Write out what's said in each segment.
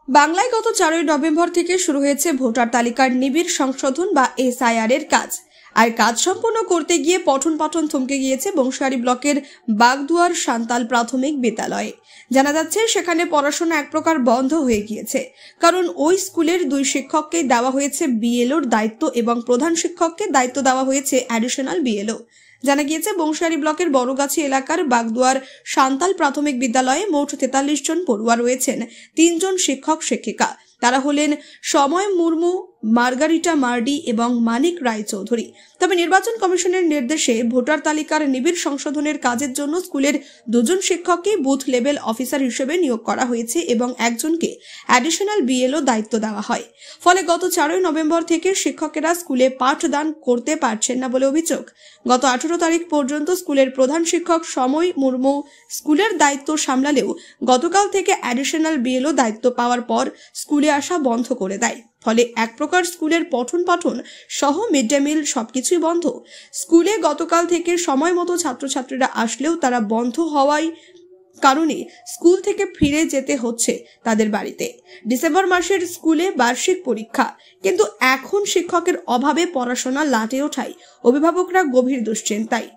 বাংলায় গত 4 নভেম্বর থেকে শুরু হয়েছে ভোটার তালিকার নিবিড় সংশোধন বা এসআইআর এর কাজ। আর কাজ সম্পন্ন করতে গিয়ে পঠন পাঠন থমকে গিয়েছে বংশিয়ারি ব্লকের বাগদুয়ার সান্তাল প্রাথমিক বিদ্যালয়ে। জানা যাচ্ছে সেখানে পড়াশোনা এক প্রকার বন্ধ হয়ে গিয়েছে, কারণ ওই স্কুলের 2 শিক্ষককে দেওয়া হয়েছে বিএলওর দায়িত্ব এবং প্রধান শিক্ষককে দায়িত্ব দেওয়া হয়েছে অ্যাডিশনাল বিএলও। জানা গিয়েছে বংশিয়ারি ব্লকের বড়গাছি এলাকার বাগদুয়ার সান্তাল প্রাথমিক বিদ্যালয়ে মোট 43 জন পড়ুয়া রয়েছেন। 3 জন শিক্ষক শিক্ষিকা, তারা হলেন সময় মুর্মু, মার্গারিটা মার্ডি এবং মানিক রায় চৌধুরী। তবে নির্বাচন কমিশনের নির্দেশে ভোটার তালিকার নিবিড় সংশোধনের কাজের জন্য স্কুলের 2 জন শিক্ষককে বুথ লেভেল অফিসার হিসেবে নিয়োগ করা হয়েছে এবং একজনকে অ্যাডিশনাল বিএলও দায়িত্ব দেওয়া হয়। ফলে গত 4 নভেম্বর থেকে শিক্ষকেরা স্কুলে পাঠদান করতে পারছেন না বলে অভিযোগ। গত 18 তারিখ পর্যন্ত স্কুলের প্রধান শিক্ষক সময় মুর্মু স্কুলের দায়িত্ব সামলালেও গতকাল থেকে অ্যাডিশনাল বিএলও দায়িত্ব পাওয়ার পর স্কুলে আসা বন্ধ করে দেয়। ফলে এক প্রকার স্কুলের পঠন পাঠন সহ মিড ডে মিল সবকিছুই বন্ধ। স্কুলে গতকাল থেকে সময় মতো ছাত্রছাত্রীরা আসলেও তারা বন্ধ হওয়ায় কারণে স্কুল থেকে ফিরে যেতে হচ্ছে তাদের বাড়িতে। ডিসেম্বর মাসের স্কুলে বার্ষিক পরীক্ষা, কিন্তু এখন শিক্ষকের অভাবে পড়াশোনা লাটে ওঠায় অভিভাবকরা গভীর দুশ্চিন্তায়।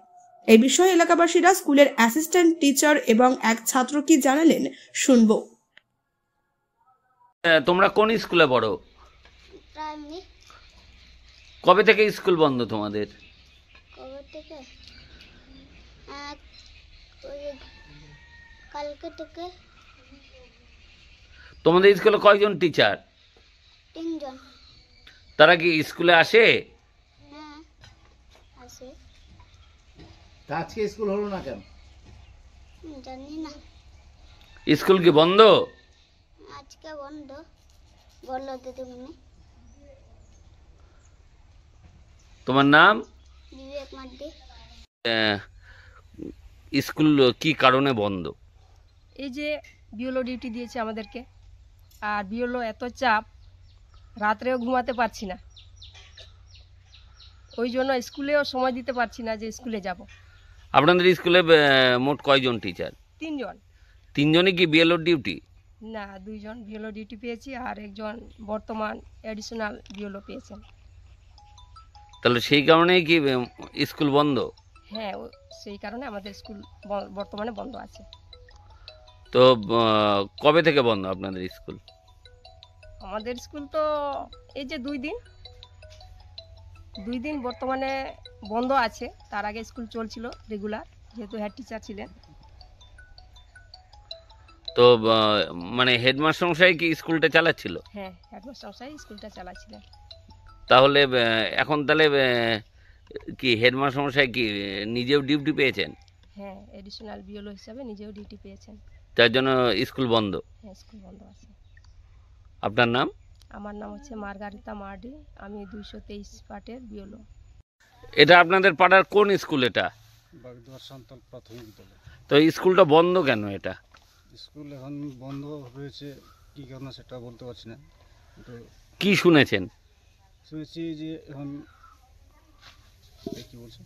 এই বিষয়ে এলাকাবাসীরা স্কুলের অ্যাসিস্ট্যান্ট টিচার এবং এক ছাত্র কি জানালেন শুনবো। তোমরা কোন স্কুলে পড়ো? প্রাইমারি। কবে থেকে স্কুল বন্ধ তোমাদের? কবে থেকে? কালকে থেকে। তোমাদের স্কুলে কয়জন টিচার? 3 জন। তারা কি স্কুলে আসে? হ্যাঁ, আসে। তা আজকে স্কুল হলো না কেন? জানি না। স্কুল কি বন্ধ? আজকে বন্ধ বললো দিদিমণি। তোমার নাম? বিবেক মার্ডি। স্কুল কি কারণে বন্ধ? এই যে বিএলও ডিউটি দিয়েছে আমাদেরকে, আর বিএলও এত চাপ, রাত্রেও ঘুমাতে পারছি না, ওই জন্য স্কুলেও সময় দিতে পারছি না যে স্কুলে যাব। আপনাদের স্কুলে মোট কয়জন টিচার? 3 জন। 3 জনই কি বিএলও ডিউটি? না, 2 জন বিএলও ডিউটি পেয়েছি আর একজন বর্তমান অ্যাডিশনাল বিএলও পেয়েছেন। তাহলে সেই কারণেই কি স্কুল বন্ধ? হ্যাঁ, সেই কারণে আমাদের স্কুল বর্তমানে বন্ধ আছে। তো কবে থেকে বন্ধ আপনাদের স্কুল? আমাদের স্কুল তো এই যে 2 দিন বর্তমানে বন্ধ আছে। তার আগে স্কুল চলছিল রেগুলার, যেহেতু হেড টিচার ছিলেন। তো মানে হেডমাস্টার মশাই কি স্কুলটা চালাচ্ছিল? হ্যাঁ, হেডমাস্টার মশাই স্কুলটা চালাচ্ছিলেন। তাহলে এখন তাহলে কি হেডমাস্টার মশাই কি নিজেও ডিউটি পেয়েছেন? হ্যাঁ, এডিশনাল বিএলও হিসাবে নিজেও ডিউটি পেয়েছেন। তার জন্য স্কুল বন্ধ? হ্যাঁ, স্কুল বন্ধ আছে। আপনার নাম? আমার নাম হচ্ছে মার্গারিটা মার্ডি, আমি 223 পার্টের বিএলও। এটা আপনাদের পাড়ার কোন স্কুল? এটা বাগদুয়ার সান্তাল প্রাথমিক বিদ্যালয়। তো স্কুলটা বন্ধ কেন? এটা স্কুল এখন বন্ধ হয়েছে, কী কারণে সেটা বলতে পারছি না। তো কি শুনেছেন? শুনেছি যে এখন কি বলছে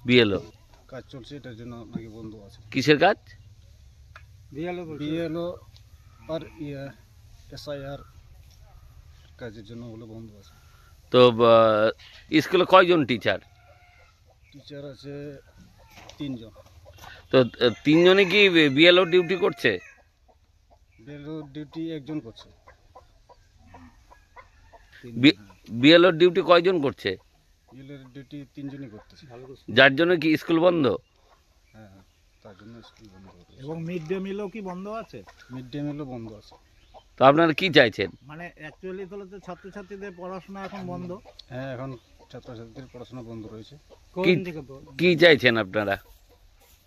বিএলও কাজ চলছে, এটার জন্য নাকি বন্ধ আছে। কিসের কাজ? বিএলও আর এসআইআর কাজের জন্য বলে বন্ধ আছে। তো স্কুলে কয়জন টিচার? টিচার আছে 3 জন। তো 3 জনে কি বিএলও ডিউটি করছে? বিএলও ডিউটি একজন করছে। বিএলও ডিউটি কয়জন করছে? বিএলও ডিউটি 3 জনই করতেছে। যার জন্য কি স্কুল বন্ধ? হ্যাঁ, তার জন্য স্কুল বন্ধ হচ্ছে। এবং মিড ডে মিলও কি বন্ধ আছে? মিড ডে মিলও বন্ধ আছে। তো আপনারা কি চাইছেন? মানে অ্যাকচুয়ালি তো ছাত্রছাত্রীদের পড়াশোনা এখন বন্ধ। হ্যাঁ, এখন ছাত্রছাত্রীদের পড়াশোনা বন্ধ রয়েছে। কি চাইছেন আপনারা?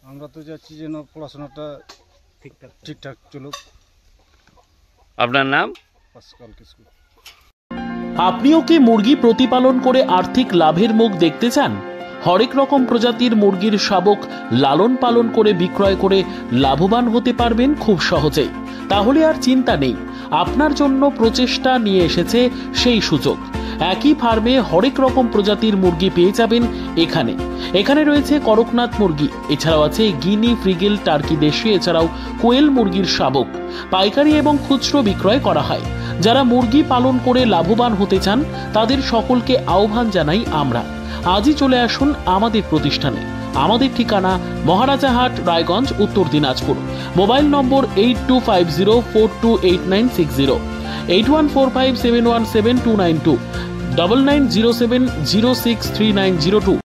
আমরা তো চাচ্ছি যেন পড়াশোনাটা ঠিকঠাক চলুক। আপনার নাম? পাসকাল কিসকু। আপনিও কি মুরগি প্রতিপালন করে আর্থিক লাভের মুখ দেখতে চান? হরেক রকম প্রজাতির মুরগির শাবক লালন পালন করে বিক্রয় করে লাভবান হতে পারবেন খুব সহজেই। তাহলে আর চিন্তা নেই, আপনার জন্য প্রচেষ্টা নিয়ে এসেছে সেই সুযোগ। একই ফার্মে হরেক রকম প্রজাতির মুরগি পেয়ে যাবেন এখানে। এখানে রয়েছে করকনাথ মুরগি, এছাড়াও আছে গিনি, ফ্রিগেল, টার্কি দেশি, এছাড়াও কোয়েল মুরগির শাবক। পাইকারি এবং খুচরো বিক্রয় করা হয়। যারা মুরগি পালন করে লাভবান হতে চান তাদের সকলকে আহ্বান জানাই আমরা। আজই চলে আসুন আমাদের প্রতিষ্ঠানে। আমাদের ঠিকানা মহারাজাহাট, রায়গঞ্জ, উত্তর দিনাজপুর। মোবাইল নম্বর 8250428960, 8145717292, 9907063902।